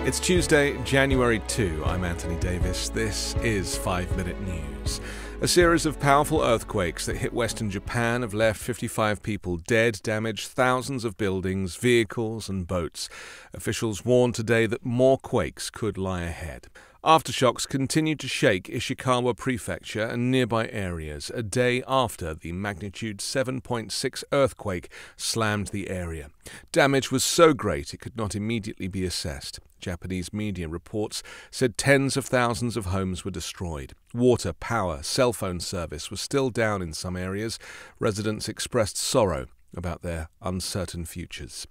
It's Tuesday, January 2. I'm Anthony Davis. This is 5 Minute News. A series of powerful earthquakes that hit western Japan have left 55 people dead, damaged thousands of buildings, vehicles and boats. Officials warned today that more quakes could lie ahead. Aftershocks continued to shake Ishikawa Prefecture and nearby areas a day after the magnitude 7.6 earthquake slammed the area. Damage was so great it could not immediately be assessed. Japanese media reports said tens of thousands of homes were destroyed. Water, power, cell phone service was still down in some areas. Residents expressed sorrow about their uncertain futures.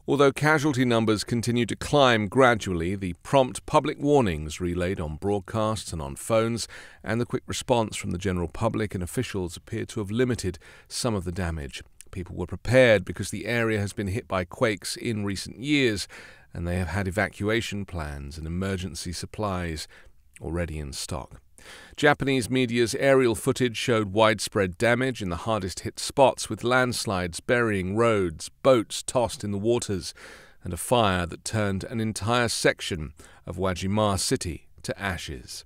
Although casualty numbers continue to climb gradually, the prompt public warnings relayed on broadcasts and on phones and the quick response from the general public and officials appear to have limited some of the damage. People were prepared because the area has been hit by quakes in recent years, and they have had evacuation plans and emergency supplies already in stock. Japanese media's aerial footage showed widespread damage in the hardest-hit spots, with landslides burying roads, boats tossed in the waters, and a fire that turned an entire section of Wajima City to ashes.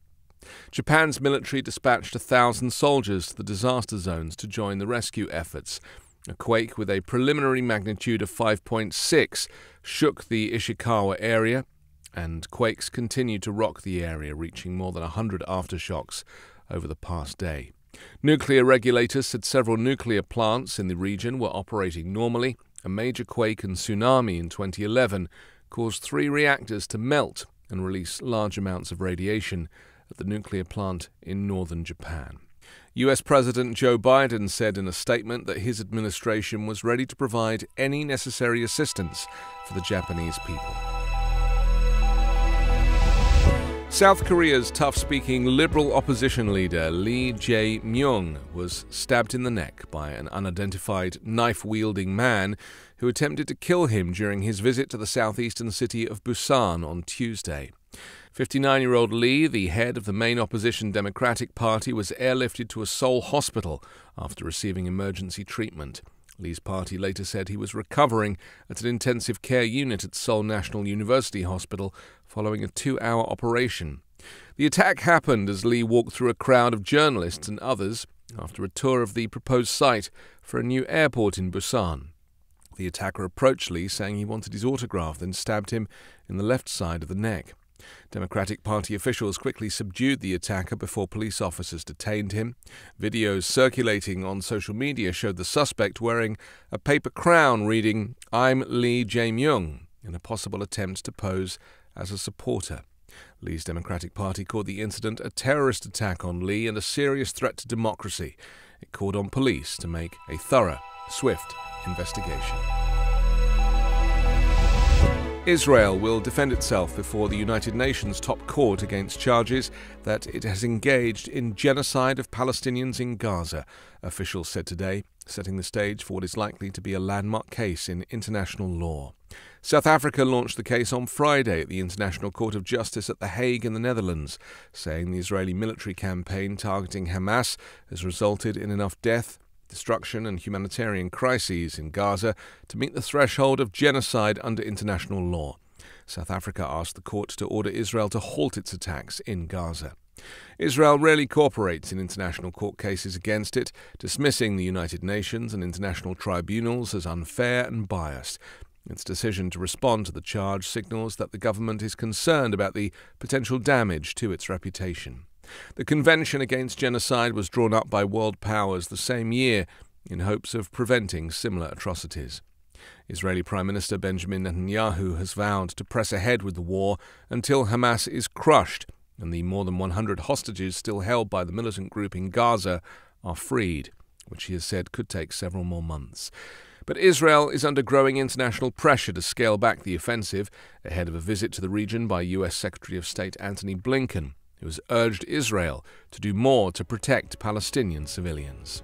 Japan's military dispatched 1,000 soldiers to the disaster zones to join the rescue efforts. A quake with a preliminary magnitude of 5.6 shook the Ishikawa area, and quakes continued to rock the area, reaching more than 100 aftershocks over the past day. Nuclear regulators said several nuclear plants in the region were operating normally. A major quake and tsunami in 2011 caused 3 reactors to melt and release large amounts of radiation at the nuclear plant in northern Japan. US President Joe Biden said in a statement that his administration was ready to provide any necessary assistance for the Japanese people. South Korea's tough-speaking liberal opposition leader Lee Jae-myung was stabbed in the neck by an unidentified knife-wielding man who attempted to kill him during his visit to the southeastern city of Busan on Tuesday. 59-year-old Lee, the head of the main opposition Democratic Party, was airlifted to a Seoul hospital after receiving emergency treatment. Lee's party later said he was recovering at an intensive care unit at Seoul National University Hospital following a 2-hour operation. The attack happened as Lee walked through a crowd of journalists and others after a tour of the proposed site for a new airport in Busan. The attacker approached Lee saying he wanted his autograph, then stabbed him in the left side of the neck. Democratic Party officials quickly subdued the attacker before police officers detained him. Videos circulating on social media showed the suspect wearing a paper crown reading, "I'm Lee Jae-myung," in a possible attempt to pose as a supporter. Lee's Democratic Party called the incident a terrorist attack on Lee and a serious threat to democracy. It called on police to make a thorough, swift investigation. Israel will defend itself before the United Nations top court against charges that it has engaged in genocide of Palestinians in Gaza, officials said today, setting the stage for what is likely to be a landmark case in international law. South Africa launched the case on Friday at the International Court of Justice at The Hague in the Netherlands, saying the Israeli military campaign targeting Hamas has resulted in enough death, destruction and humanitarian crises in Gaza to meet the threshold of genocide under international law. South Africa asked the court to order Israel to halt its attacks in Gaza. Israel rarely cooperates in international court cases against it, dismissing the United Nations and international tribunals as unfair and biased. Its decision to respond to the charge signals that the government is concerned about the potential damage to its reputation. The Convention Against Genocide was drawn up by world powers the same year in hopes of preventing similar atrocities. Israeli Prime Minister Benjamin Netanyahu has vowed to press ahead with the war until Hamas is crushed and the more than 100 hostages still held by the militant group in Gaza are freed, which he has said could take several more months. But Israel is under growing international pressure to scale back the offensive ahead of a visit to the region by U.S. Secretary of State Antony Blinken, who has urged Israel to do more to protect Palestinian civilians.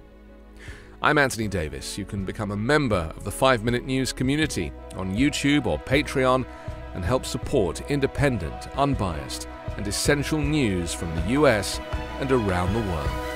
I'm Anthony Davis. You can become a member of the 5 Minute News community on YouTube or Patreon and help support independent, unbiased, and essential news from the US and around the world.